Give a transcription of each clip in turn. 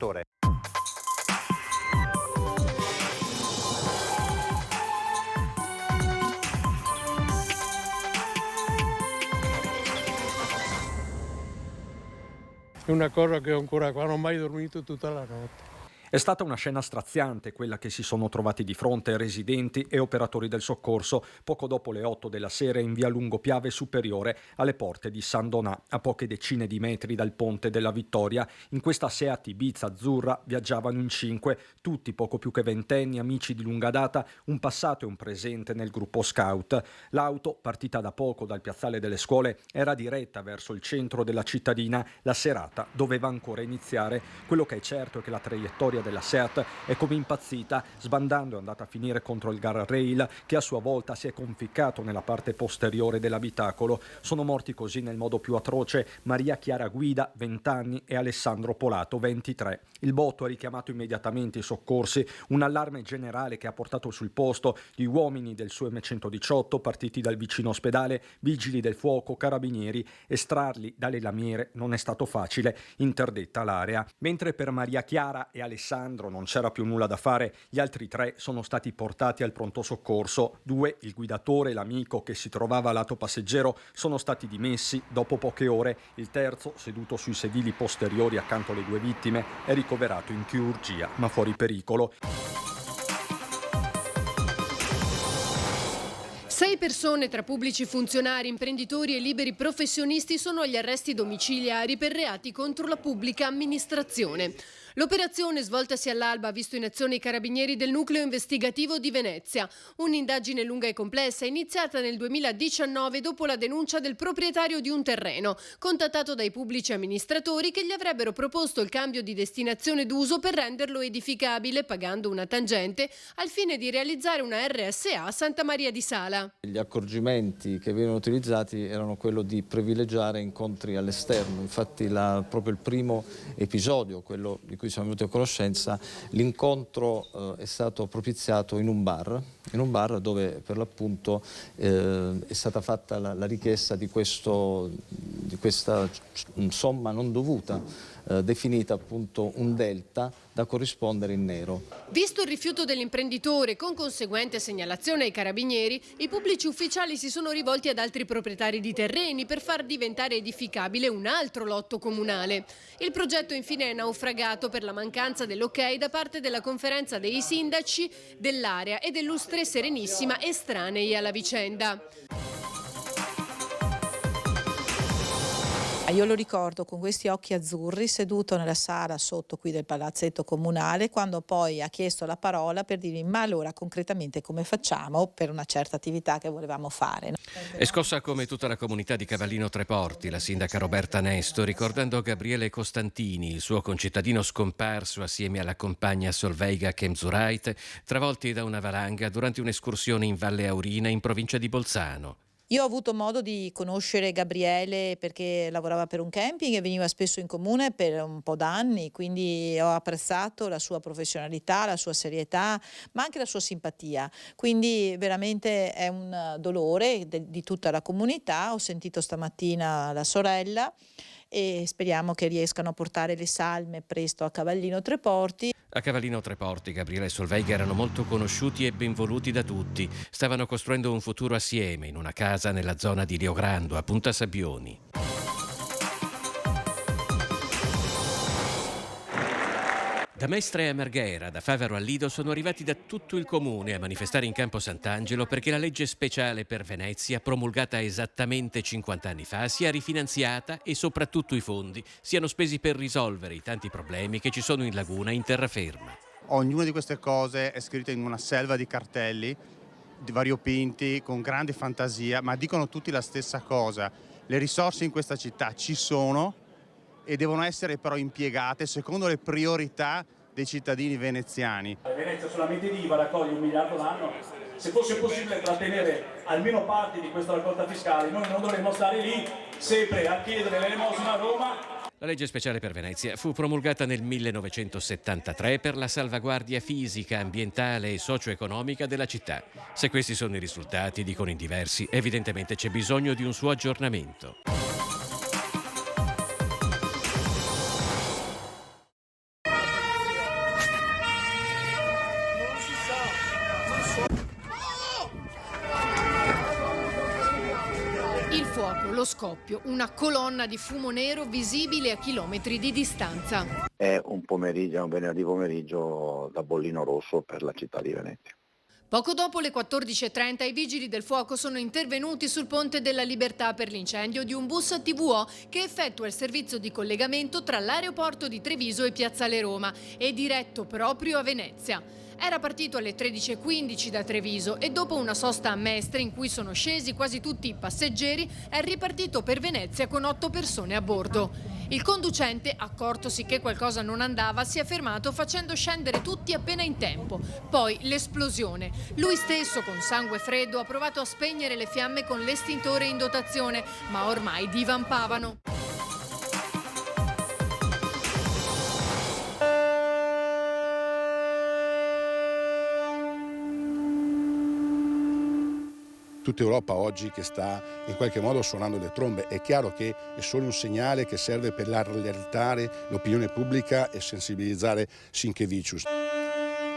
È una cosa che ho ancora qua, non ho mai dormito tutta la notte. È stata una scena straziante quella che si sono trovati di fronte residenti e operatori del soccorso poco dopo le 8 della sera in via Lungopiave Superiore alle porte di San Donà, a poche decine di metri dal Ponte della Vittoria. In questa Seat Ibiza azzurra viaggiavano in 5, tutti poco più che ventenni, amici di lunga data, un passato e un presente nel gruppo scout. L'auto, partita da poco dal piazzale delle scuole, era diretta verso il centro della cittadina. La serata doveva ancora iniziare. Quello che è certo è che la traiettoria della Seat è come impazzita, sbandando è andata a finire contro il guardrail che a sua volta si è conficcato nella parte posteriore dell'abitacolo. Sono morti così nel modo più atroce Maria Chiara Guida, 20 anni, e Alessandro Polato, 23. Il botto ha richiamato immediatamente i soccorsi, un allarme generale che ha portato sul posto gli uomini del suo M118 partiti dal vicino ospedale, vigili del fuoco, carabinieri. Estrarli dalle lamiere non è stato facile, interdetta l'area. Mentre per Maria Chiara e Alessandro non c'era più nulla da fare, gli altri 3 sono stati portati al pronto soccorso. 2, il guidatore e l'amico che si trovava a lato passeggero, sono stati dimessi dopo poche ore. Il terzo, seduto sui sedili posteriori accanto alle 2 vittime, è ricoverato in chirurgia ma fuori pericolo. 6 persone tra pubblici funzionari, imprenditori e liberi professionisti sono agli arresti domiciliari per reati contro la pubblica amministrazione. L'operazione, svoltasi all'alba, ha visto in azione i carabinieri del nucleo investigativo di Venezia. Un'indagine lunga e complessa iniziata nel 2019 dopo la denuncia del proprietario di un terreno, contattato dai pubblici amministratori che gli avrebbero proposto il cambio di destinazione d'uso per renderlo edificabile, pagando una tangente, al fine di realizzare una RSA a Santa Maria di Sala. Gli accorgimenti che venivano utilizzati erano quello di privilegiare incontri all'esterno. Infatti proprio il primo episodio, quello di cui siamo venuti a conoscenza, l'incontro è stato propiziato in un bar dove per l'appunto è stata fatta la richiesta di questa somma non dovuta, definita appunto un delta da corrispondere in nero. Visto il rifiuto dell'imprenditore con conseguente segnalazione ai carabinieri, i pubblici ufficiali si sono rivolti ad altri proprietari di terreni per far diventare edificabile un altro lotto comunale. Il progetto infine è naufragato per la mancanza dell'ok da parte della conferenza dei sindaci dell'area e dell'Ustre Serenissima estranei alla vicenda. Io lo ricordo con questi occhi azzurri seduto nella sala sotto qui del palazzetto comunale, quando poi ha chiesto la parola per dirmi: ma allora concretamente come facciamo per una certa attività che volevamo fare? È scossa come tutta la comunità di Cavallino Treporti la sindaca Roberta Nesto, ricordando Gabriele Costantini, il suo concittadino scomparso assieme alla compagna Solveiga Kemzurait, travolti da una valanga durante un'escursione in Valle Aurina in provincia di Bolzano. Io ho avuto modo di conoscere Gabriele perché lavorava per un camping e veniva spesso in comune per un po' d'anni, quindi ho apprezzato la sua professionalità, la sua serietà, ma anche la sua simpatia. Quindi veramente è un dolore di tutta la comunità. Ho sentito stamattina la sorella e speriamo che riescano a portare le salme presto a Cavallino Treporti. A Cavallino Treporti Gabriele e Solveiga erano molto conosciuti e benvoluti da tutti. Stavano costruendo un futuro assieme in una casa nella zona di Riogrando, a Punta Sabbioni. Da Mestre a Marghera, da Favaro a Lido sono arrivati da tutto il comune a manifestare in Campo Sant'Angelo perché la legge speciale per Venezia, promulgata esattamente 50 anni fa, sia rifinanziata e soprattutto i fondi siano spesi per risolvere i tanti problemi che ci sono in laguna in terraferma. Ognuna di queste cose è scritta in una selva di cartelli variopinti, con grande fantasia, ma dicono tutti la stessa cosa. Le risorse in questa città ci sono e devono essere però impiegate secondo le priorità dei cittadini veneziani. Venezia solamente di IVA raccoglie 1 miliardo l'anno. Se fosse possibile trattenere almeno parte di questa raccolta fiscale, noi non dovremmo stare lì sempre a chiedere l'elemosina a Roma. La legge speciale per Venezia fu promulgata nel 1973 per la salvaguardia fisica, ambientale e socio-economica della città. Se questi sono i risultati, dicono in diversi, evidentemente c'è bisogno di un suo aggiornamento. lo scoppio, una colonna di fumo nero visibile a chilometri di distanza. È un venerdì pomeriggio da bollino rosso per la città di Venezia. Poco dopo le 14:30 i vigili del fuoco sono intervenuti sul Ponte della Libertà per l'incendio di un bus TVO che effettua il servizio di collegamento tra l'aeroporto di Treviso e Piazzale Roma e diretto proprio a Venezia. Era partito alle 13:15 da Treviso e dopo una sosta a Mestre in cui sono scesi quasi tutti i passeggeri è ripartito per Venezia con 8 persone a bordo. Il conducente, accortosi che qualcosa non andava, si è fermato facendo scendere tutti appena in tempo. Poi l'esplosione. Lui stesso, con sangue freddo, ha provato a spegnere le fiamme con l'estintore in dotazione, ma ormai divampavano. Tutta Europa oggi che sta in qualche modo suonando le trombe, è chiaro che è solo un segnale che serve per allertare l'opinione pubblica e sensibilizzare Sinkevicius.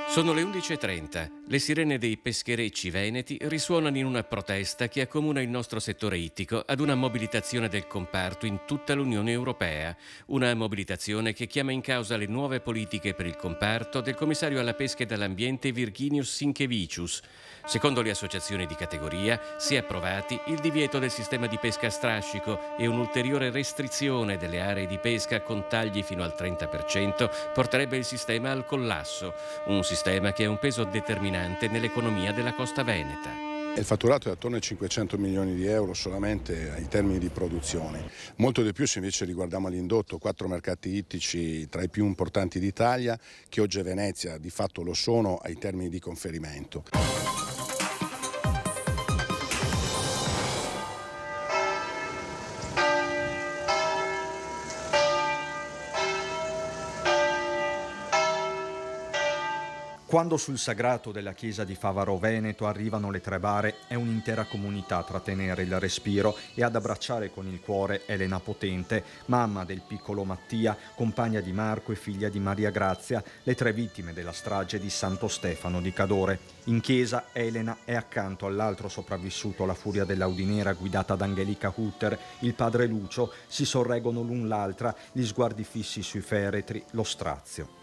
Sono le 11:30. Le sirene dei pescherecci veneti risuonano in una protesta che accomuna il nostro settore ittico ad una mobilitazione del comparto in tutta l'Unione Europea. Una mobilitazione che chiama in causa le nuove politiche per il comparto del commissario alla pesca e all'ambiente Virginijus Sinkevicius. Secondo le associazioni di categoria, se approvati, il divieto del sistema di pesca a strascico e un'ulteriore restrizione delle aree di pesca con tagli fino al 30% porterebbe il sistema al collasso, un sistema che ha un peso determinante nell'economia della costa veneta. Il fatturato è attorno ai 500 milioni di euro solamente ai termini di produzione. Molto di più se invece riguardiamo l'indotto, 4 mercati ittici tra i più importanti d'Italia, che oggi è Venezia, di fatto lo sono ai termini di conferimento. Quando sul sagrato della chiesa di Favaro Veneto arrivano le 3 bare, è un'intera comunità a trattenere il respiro e ad abbracciare con il cuore Elena Potente, mamma del piccolo Mattia, compagna di Marco e figlia di Maria Grazia, le 3 vittime della strage di Santo Stefano di Cadore. In chiesa Elena è accanto all'altro sopravvissuto alla furia dell'Audinera guidata da Angelica Hutter, il padre Lucio, si sorreggono l'un l'altra, gli sguardi fissi sui feretri, lo strazio.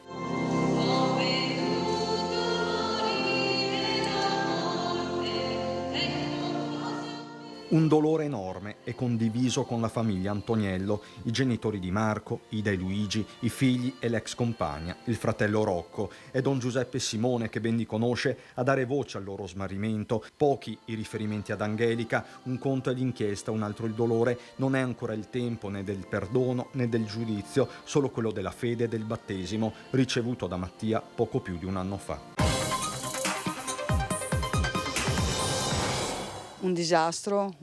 Un dolore enorme è condiviso con la famiglia Antoniello, i genitori di Marco, Ida e Luigi, i figli e l'ex compagna, il fratello Rocco e don Giuseppe Simone, che ben li conosce, a dare voce al loro smarrimento. Pochi i riferimenti ad Angelica, un conto è l'inchiesta, un altro il dolore. Non è ancora il tempo né del perdono né del giudizio, solo quello della fede e del battesimo, ricevuto da Mattia poco più di un anno fa. Un disastro,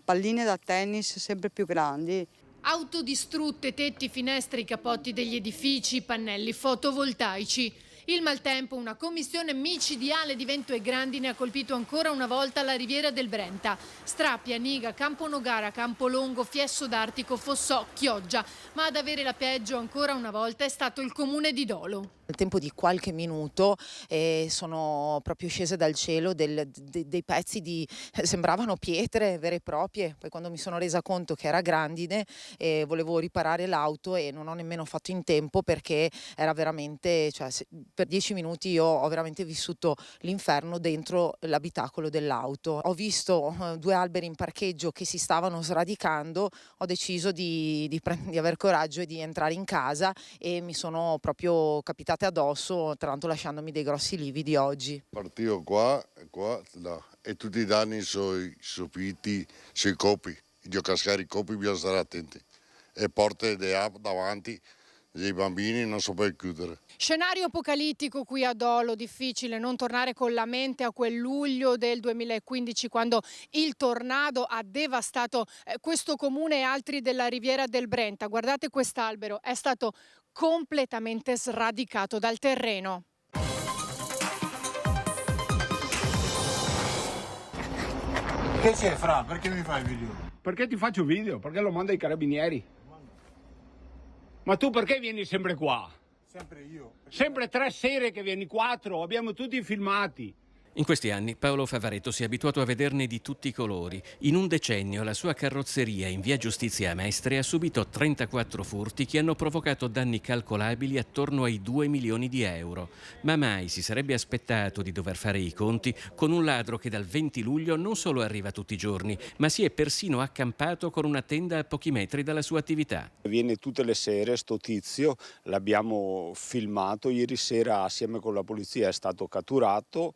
palline da tennis sempre più grandi. Auto distrutte, tetti, finestre, capotti degli edifici, pannelli fotovoltaici. Il maltempo, una commistione micidiale di vento e grandine ha colpito ancora una volta la riviera del Brenta. Strappia, Niga, Camponogara, Campolongo, Fiesso d'Artico, Fossò, Chioggia. Ma ad avere la peggio ancora una volta è stato il comune di Dolo. Nel tempo di qualche minuto sono proprio scese dal cielo dei pezzi sembravano pietre vere e proprie. Poi quando mi sono resa conto che era grandine volevo riparare l'auto e non ho nemmeno fatto in tempo, perché era veramente, per 10 minuti io ho veramente vissuto l'inferno dentro l'abitacolo dell'auto. Ho visto 2 alberi in parcheggio che si stavano sradicando, ho deciso di aver coraggio e di entrare in casa, e mi sono proprio capitate addosso, tra l'altro lasciandomi dei grossi lividi oggi. Partito qua e tutti i danni sono finiti sui copi. Io cascare i copi bisogna stare attenti. E porte davanti dei bambini non so per chiudere. Scenario apocalittico qui a Dolo, difficile non tornare con la mente a quel luglio del 2015, quando il tornado ha devastato questo comune e altri della riviera del Brenta. Guardate quest'albero, è stato completamente sradicato dal terreno. Che c'è, Fra? Perché mi fai il video? Perché ti faccio video? Perché lo mando ai carabinieri. Ma tu perché vieni sempre qua? Sempre io. Sempre 3 sere che vieni, 4, abbiamo tutti i filmati. In questi anni Paolo Favaretto si è abituato a vederne di tutti i colori. In un decennio la sua carrozzeria in via Giustizia a Mestre ha subito 34 furti che hanno provocato danni calcolabili attorno ai 2 milioni di euro. Ma mai si sarebbe aspettato di dover fare i conti con un ladro che dal 20 luglio non solo arriva tutti i giorni, ma si è persino accampato con una tenda a pochi metri dalla sua attività. Viene tutte le sere sto tizio, l'abbiamo filmato, ieri sera assieme con la polizia è stato catturato,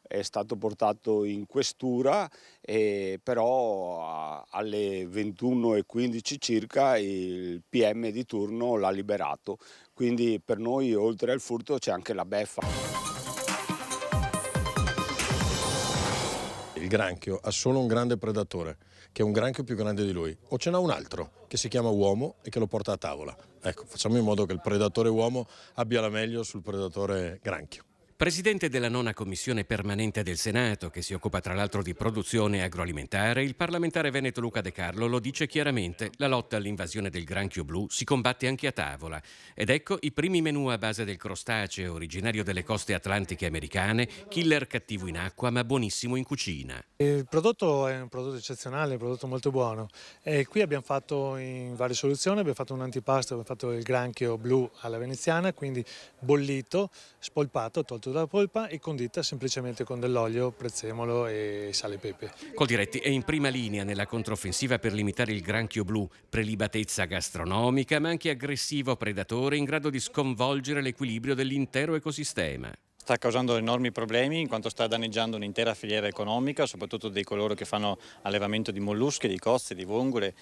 è stato portato in questura, però alle 21:15 circa il PM di turno l'ha liberato. Quindi per noi oltre al furto c'è anche la beffa. Il granchio ha solo un grande predatore, che è un granchio più grande di lui, o ce n'ha un altro che si chiama uomo e che lo porta a tavola. Ecco, facciamo in modo che il predatore uomo abbia la meglio sul predatore granchio. Presidente della 9ª Commissione permanente del Senato, che si occupa tra l'altro di produzione agroalimentare, il parlamentare veneto Luca De Carlo lo dice chiaramente: la lotta all'invasione del granchio blu si combatte anche a tavola. Ed ecco i primi menù a base del crostaceo, originario delle coste atlantiche americane, killer cattivo in acqua ma buonissimo in cucina. Il prodotto è un prodotto eccezionale, un prodotto molto buono. E qui abbiamo fatto in varie soluzioni, abbiamo fatto un antipasto, abbiamo fatto il granchio blu alla veneziana, quindi bollito, spolpato, tolto dalla polpa e condita semplicemente con dell'olio, prezzemolo e sale e pepe. Coldiretti è in prima linea nella controffensiva per limitare il granchio blu, prelibatezza gastronomica ma anche aggressivo predatore in grado di sconvolgere l'equilibrio dell'intero ecosistema. Sta causando enormi problemi in quanto sta danneggiando un'intera filiera economica, soprattutto di coloro che fanno allevamento di molluschi, di cozze, di vongole.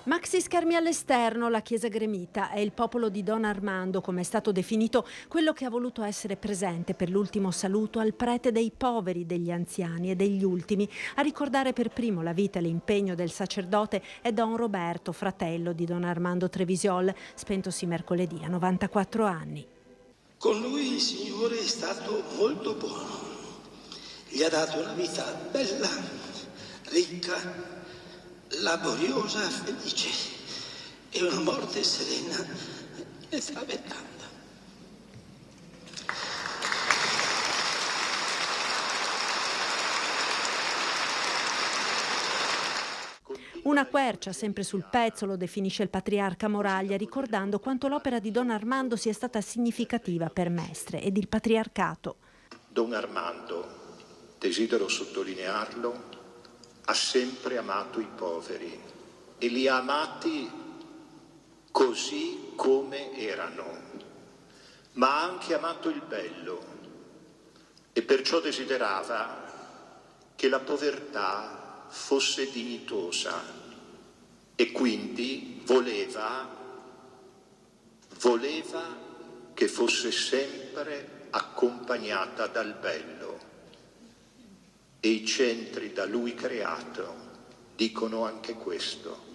Maxi schermi all'esterno, la chiesa gremita è il popolo di Don Armando, come è stato definito, quello che ha voluto essere presente per l'ultimo saluto al prete dei poveri, degli anziani e degli ultimi. A ricordare per primo la vita e l'impegno del sacerdote è Don Roberto, fratello di Don Armando Trevisiol, spentosi mercoledì a 94 anni. Con lui il Signore è stato molto buono. Gli ha dato una vita bella, ricca, laboriosa, felice e una morte serena e travettanda. Una quercia sempre sul pezzo, lo definisce il patriarca Moraglia, ricordando quanto l'opera di Don Armando sia stata significativa per Mestre ed il patriarcato. Don Armando, desidero sottolinearlo, ha sempre amato i poveri e li ha amati così come erano, ma ha anche amato il bello e perciò desiderava che la povertà fosse dignitosa e quindi voleva che fosse sempre accompagnata dal bello. E i centri da lui creato dicono anche questo.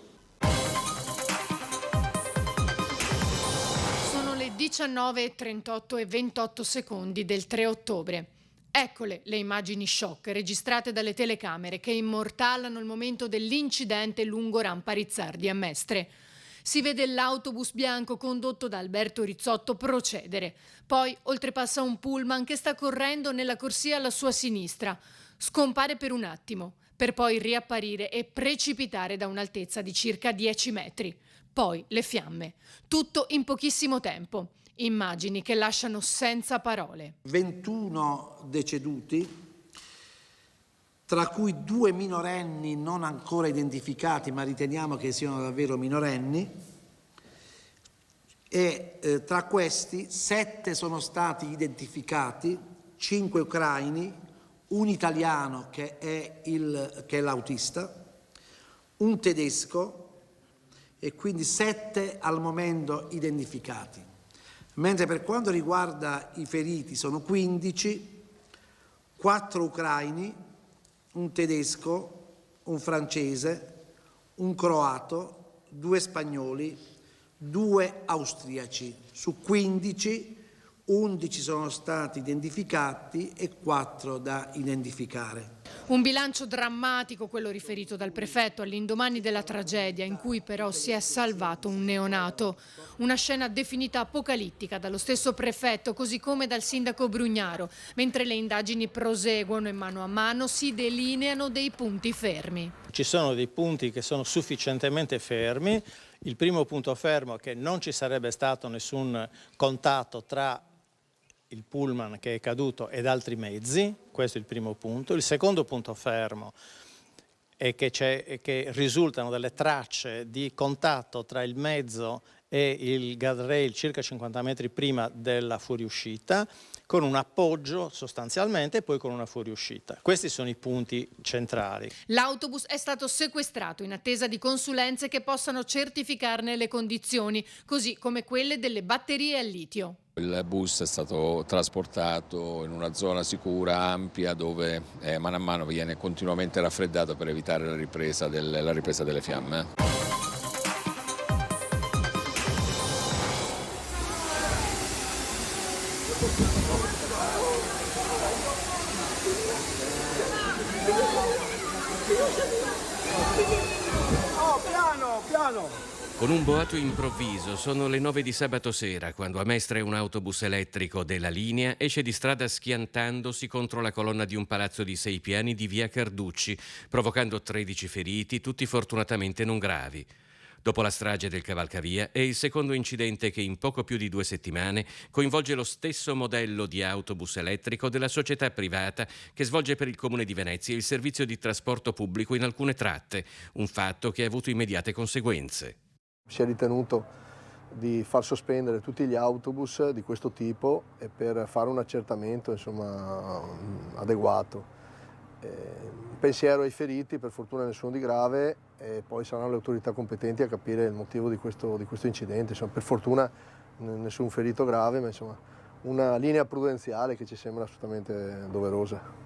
Sono le 19:38 e 28 secondi del 3 ottobre. Eccole le immagini shock registrate dalle telecamere che immortalano il momento dell'incidente lungo Rampa Rizzardi a Mestre. Si vede l'autobus bianco condotto da Alberto Rizzotto procedere. Poi oltrepassa un pullman che sta correndo nella corsia alla sua sinistra. Scompare per un attimo, per poi riapparire e precipitare da un'altezza di circa 10 metri. Poi le fiamme. Tutto in pochissimo tempo. Immagini che lasciano senza parole. 21 deceduti, tra cui 2 minorenni non ancora identificati, ma riteniamo che siano davvero minorenni, e tra questi 7 sono stati identificati, 5 ucraini, un italiano che è l'autista, un tedesco e quindi 7 al momento identificati. Mentre per quanto riguarda i feriti sono 15, 4 ucraini, un tedesco, un francese, un croato, 2 spagnoli, 2 austriaci. Su 15, 11 sono stati identificati e 4 da identificare. Un bilancio drammatico, quello riferito dal prefetto all'indomani della tragedia, in cui però si è salvato un neonato. Una scena definita apocalittica dallo stesso prefetto, così come dal sindaco Brugnaro, mentre le indagini proseguono e mano a mano si delineano dei punti fermi. Ci sono dei punti che sono sufficientemente fermi. Il primo punto fermo è che non ci sarebbe stato nessun contatto tra il pullman che è caduto ed altri mezzi, questo è il primo punto. Il secondo punto fermo è che risultano delle tracce di contatto tra il mezzo e il guardrail circa 50 metri prima della fuoriuscita, con un appoggio sostanzialmente e poi con una fuoriuscita. Questi sono i punti centrali. L'autobus è stato sequestrato in attesa di consulenze che possano certificarne le condizioni, così come quelle delle batterie al litio. Il bus è stato trasportato in una zona sicura, ampia, dove mano a mano viene continuamente raffreddato per evitare la ripresa delle fiamme. Oh, piano! Con un boato improvviso sono le 9 di sabato sera quando a Mestre un autobus elettrico della linea esce di strada schiantandosi contro la colonna di un palazzo di 6 piani di via Carducci, provocando 13 feriti, tutti fortunatamente non gravi. Dopo la strage del cavalcavia è il secondo incidente che in poco più di 2 settimane coinvolge lo stesso modello di autobus elettrico della società privata che svolge per il Comune di Venezia il servizio di trasporto pubblico in alcune tratte, un fatto che ha avuto immediate conseguenze. Si è ritenuto di far sospendere tutti gli autobus di questo tipo e per fare un accertamento adeguato. Un pensiero ai feriti, per fortuna nessuno di grave, e poi saranno le autorità competenti a capire il motivo di questo incidente. Per fortuna nessun ferito grave, ma una linea prudenziale che ci sembra assolutamente doverosa.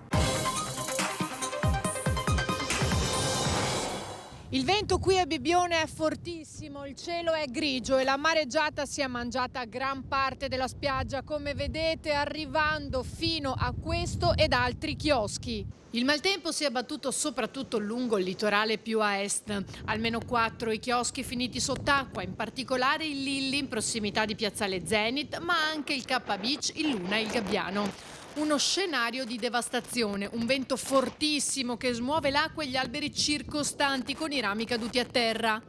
Il vento qui a Bibbione è fortissimo, il cielo è grigio e la mareggiata si è mangiata gran parte della spiaggia, come vedete, arrivando fino a questo ed altri chioschi. Il maltempo si è abbattuto soprattutto lungo il litorale più a est. Almeno 4 i chioschi finiti sott'acqua, in particolare il Lilli in prossimità di Piazzale Zenit, ma anche il K Beach, il Luna e il Gabbiano. Uno scenario di devastazione, un vento fortissimo che smuove l'acqua e gli alberi circostanti con i rami caduti a terra.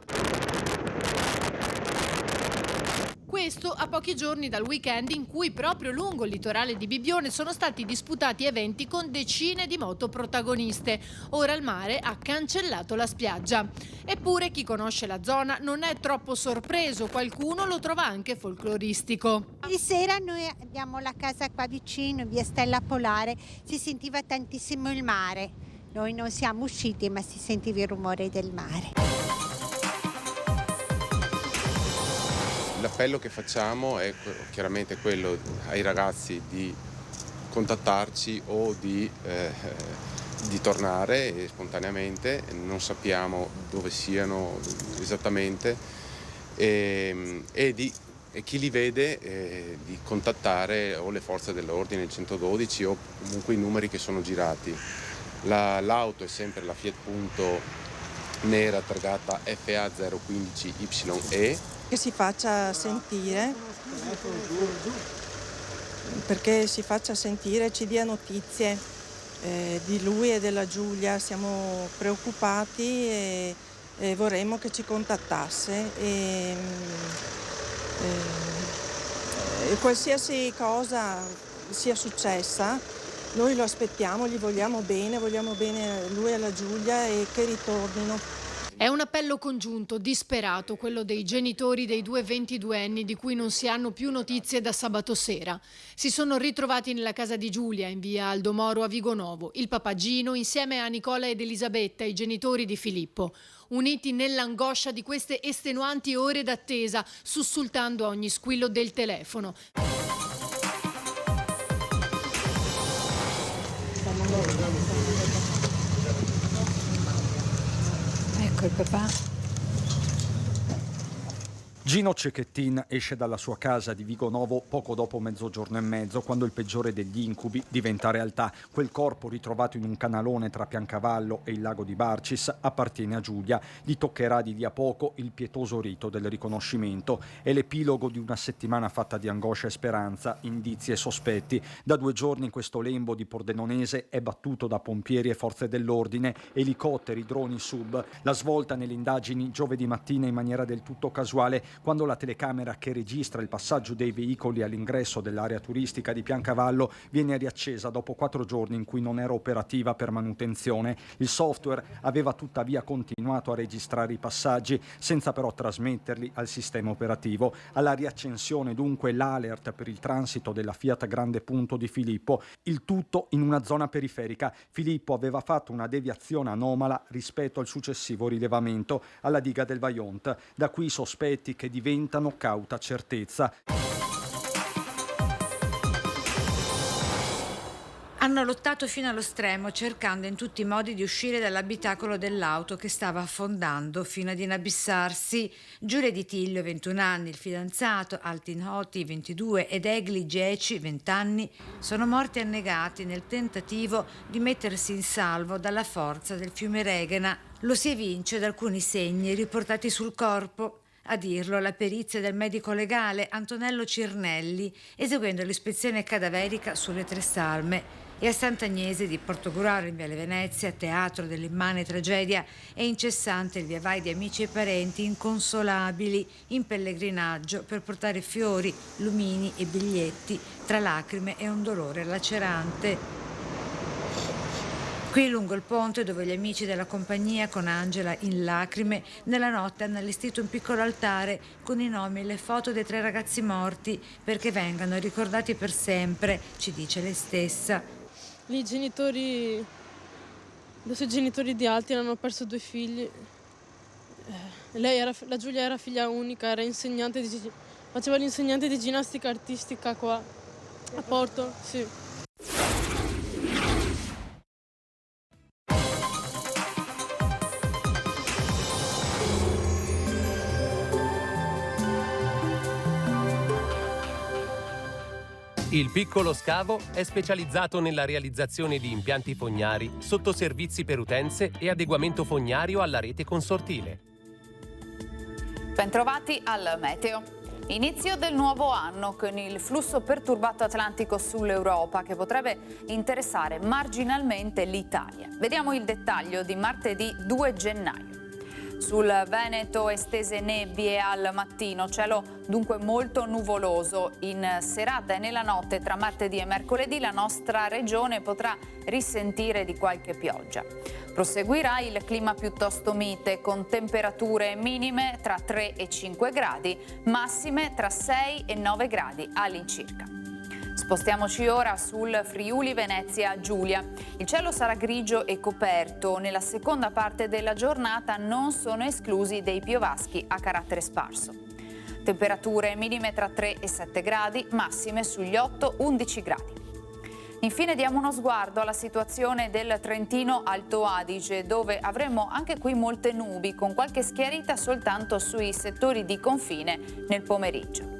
Questo a pochi giorni dal weekend in cui proprio lungo il litorale di Bibbione sono stati disputati eventi con decine di moto protagoniste. Ora il mare ha cancellato la spiaggia. Eppure chi conosce la zona non è troppo sorpreso, qualcuno lo trova anche folcloristico. Di sera noi abbiamo la casa qua vicino, via Stella Polare, si sentiva tantissimo il mare. Noi non siamo usciti ma si sentiva il rumore del mare. L'appello che facciamo è chiaramente quello ai ragazzi di contattarci o di tornare spontaneamente, non sappiamo dove siano esattamente e chi li vede di contattare o le forze dell'ordine, il 112 o comunque i numeri che sono girati. L'auto è sempre la Fiat Punto nera targata FA 015 YE. Che si faccia sentire, perché si faccia sentire, ci dia notizie di lui e della Giulia. Siamo preoccupati e vorremmo che ci contattasse e qualsiasi cosa sia successa noi lo aspettiamo, gli vogliamo bene a lui e alla Giulia e che ritornino. È un appello congiunto, disperato, quello dei genitori dei 2 22enni di cui non si hanno più notizie da sabato sera. Si sono ritrovati nella casa di Giulia, in via Aldo Moro a Vigonovo, il papà Gino insieme a Nicola ed Elisabetta, i genitori di Filippo, uniti nell'angoscia di queste estenuanti ore d'attesa, sussultando a ogni squillo del telefono. Ecco il papà. Gino Cecchettin esce dalla sua casa di Vigo Novo poco dopo 00:30, quando il peggiore degli incubi diventa realtà. Quel corpo ritrovato in un canalone tra Piancavallo e il lago di Barcis appartiene a Giulia. Gli toccherà di lì a poco il pietoso rito del riconoscimento. È l'epilogo di una settimana fatta di angoscia e speranza, indizi e sospetti. Da 2 giorni questo lembo di Pordenonese è battuto da pompieri e forze dell'ordine, elicotteri, droni, sub. La svolta nelle indagini giovedì mattina in maniera del tutto casuale, quando la telecamera che registra il passaggio dei veicoli all'ingresso dell'area turistica di Piancavallo viene riaccesa dopo 4 giorni in cui non era operativa per manutenzione. Il software aveva tuttavia continuato a registrare i passaggi, senza però trasmetterli al sistema operativo. Alla riaccensione dunque l'alert per il transito della Fiat Grande Punto di Filippo, il tutto in una zona periferica. Filippo aveva fatto una deviazione anomala rispetto al successivo rilevamento alla diga del Vajont. Da qui i sospetti che diventano cauta certezza. Hanno lottato fino allo stremo, cercando in tutti i modi di uscire dall'abitacolo dell'auto che stava affondando fino ad inabissarsi. Giulia Di Tiglio, 21 anni, il fidanzato, Altin Hoti, 22, ed Egli Geci, 20 anni, sono morti annegati nel tentativo di mettersi in salvo dalla forza del fiume Regena. Lo si evince da alcuni segni riportati sul corpo. A dirlo la perizia del medico legale Antonello Cirnelli, eseguendo l'ispezione cadaverica sulle 3 salme. E a Sant'Agnese di Portogruaro, in Viale Venezia, teatro dell'immane tragedia, è incessante il via vai di amici e parenti inconsolabili in pellegrinaggio per portare fiori, lumini e biglietti, tra lacrime e un dolore lacerante. Qui lungo il ponte, dove gli amici della compagnia, con Angela in lacrime, nella notte hanno allestito un piccolo altare con i nomi e le foto dei 3 ragazzi morti, perché vengano ricordati per sempre, ci dice lei stessa. Lì i genitori di Altin hanno perso 2 figli. La Giulia era figlia unica, era faceva l'insegnante di ginnastica artistica qua a Porto, sì. Il Piccolo Scavo è specializzato nella realizzazione di impianti fognari, sottoservizi per utenze e adeguamento fognario alla rete consortile. Bentrovati al Meteo. Inizio del nuovo anno con il flusso perturbato atlantico sull'Europa che potrebbe interessare marginalmente l'Italia. Vediamo il dettaglio di martedì 2 gennaio. Sul Veneto estese nebbie al mattino, cielo dunque molto nuvoloso. In serata e nella notte tra martedì e mercoledì la nostra regione potrà risentire di qualche pioggia. Proseguirà il clima piuttosto mite con temperature minime tra 3 e 5 gradi, massime tra 6 e 9 gradi all'incirca. Spostiamoci ora sul Friuli Venezia Giulia. Il cielo sarà grigio e coperto. Nella seconda parte della giornata non sono esclusi dei piovaschi a carattere sparso. Temperature minime tra 3 e 7 gradi, massime sugli 8-11 gradi. Infine diamo uno sguardo alla situazione del Trentino Alto Adige, dove avremo anche qui molte nubi, con qualche schiarita soltanto sui settori di confine nel pomeriggio.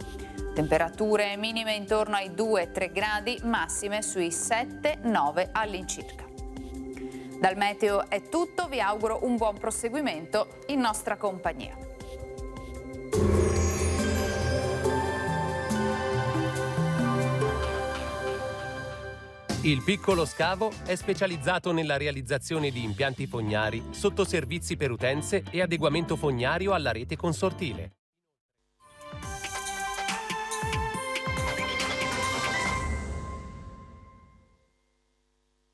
Temperature minime intorno ai 2-3 gradi, massime sui 7-9 all'incirca. Dal meteo è tutto, vi auguro un buon proseguimento in nostra compagnia. Il Piccolo Scavo è specializzato nella realizzazione di impianti fognari, sottoservizi per utenze e adeguamento fognario alla rete consortile.